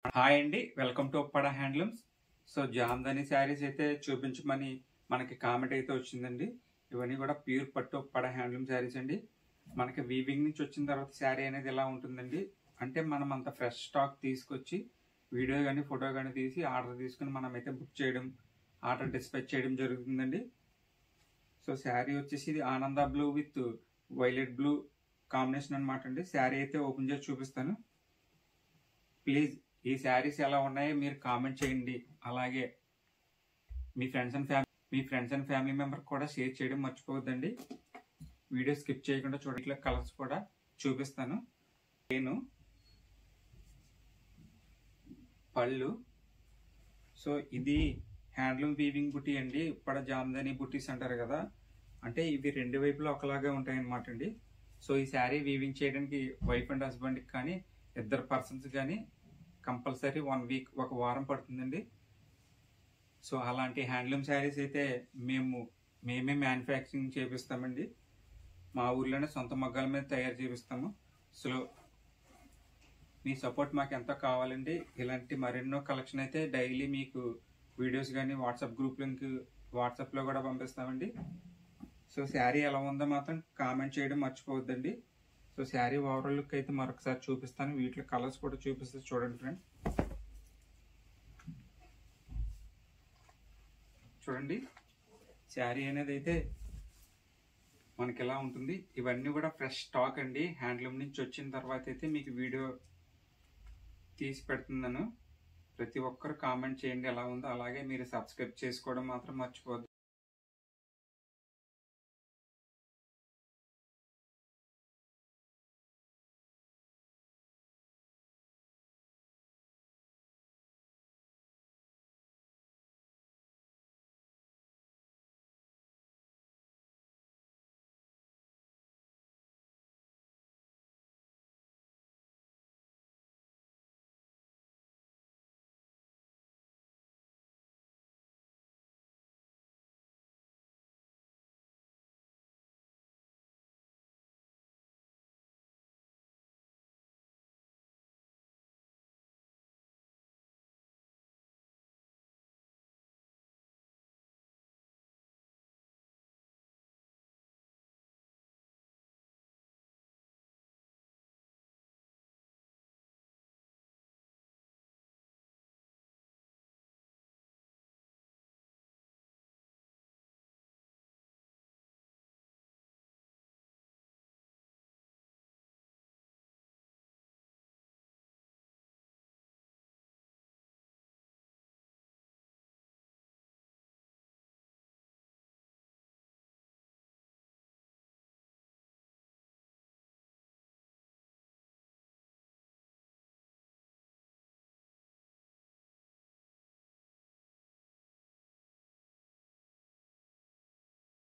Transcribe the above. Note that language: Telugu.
హాయ్ అండి, welcome to Uppada handlooms. So Jamdani saris అయితే చూపించమని మనకి కామెంట్ అయితే వచ్చిందండి. ఇవన్నీ కూడా ప్యూర్ పట్టు ఉప్పాడ హ్యాండ్లూమ్ శారీస్ అండి. మనకి వీవింగ్ నుంచి వచ్చిన తర్వాత శారీ అనేది ఎలా ఉంటుందండి అంటే మనం అంత ఫ్రెష్ స్టాక్ తీసుకొచ్చి వీడియో కానీ ఫోటో కానీ తీసి ఆర్డర్ తీసుకుని మనం అయితే బుక్ చేయడం, ఆర్డర్ డిస్పాచ్ చేయడం జరుగుతుందండి. సో శారీ వచ్చేసి ఇది ఆనంద blue with violet blue combination అనమాట అండి. శారీ అయితే ఓపెన్ చేసి చూపిస్తాను. ప్లీజ్ ఈ శారీస్ ఎలా ఉన్నాయో మీరు కామెంట్ చేయండి. అలాగే మీ ఫ్రెండ్స్ అండ్ ఫ్యామిలీ మెంబర్ కూడా షేర్ చేయడం మర్చిపోవద్దండి. వీడియో స్కిప్ చేయకుండా చూడండి. ఇట్లా కలర్స్ కూడా చూపిస్తాను. నేను పళ్ళు. సో ఇది హ్యాండ్లూమ్ వీవింగ్ బుట్టి అండి. ఇప్పుడు జామ్దాని బుట్టీస్ అంటారు కదా, అంటే ఇవి రెండు వైపులా ఒకలాగే ఉంటాయి అన్నమాట అండి. సో ఈ శారీ వీవింగ్ చేయడానికి వైఫ్ అండ్ హస్బెండ్కి కానీ ఇద్దరు పర్సన్స్ కానీ కంపల్సరీ 1 వీక్, ఒక వారం పడుతుందండి. సో అలాంటి హ్యాండ్లూమ్ శారీస్ అయితే మేమే మ్యానుఫ్యాక్చరింగ్ చేపిస్తామండి. మా ఊర్లోనే సొంత మగ్గాల మీద తయారు చేపిస్తాము. సో మీ సపోర్ట్ మాకు ఎంతో కావాలండి. ఇలాంటి మరెన్నో కలెక్షన్ అయితే డైలీ మీకు వీడియోస్ కానీ వాట్సాప్ గ్రూప్ లింక్ వాట్సాప్లో కూడా పంపిస్తామండి. సో శారీ ఎలా ఉందో మాత్రం కామెంట్ చేయడం మర్చిపోవద్దండి. సో శారీ ఓవరాల్ లుక్ అయితే మరొకసారి చూపిస్తాను. వీటిలో కలర్స్ కూడా చూపిస్తే చూడండి ఫ్రెండ్స్. చూడండి శారీ అనేది అయితే మనకి ఎలా ఉంటుంది. ఇవన్నీ కూడా ఫ్రెష్ స్టాక్ అండి. హ్యాండ్లూమ్ నుంచి వచ్చిన తర్వాత అయితే మీకు వీడియో తీసి పెడుతున్నాను. ప్రతి ఒక్కరు కామెంట్ చేయండి ఎలా ఉందో. అలాగే మీరు సబ్స్క్రైబ్ చేసుకోవడం మాత్రం మర్చిపోవద్దు.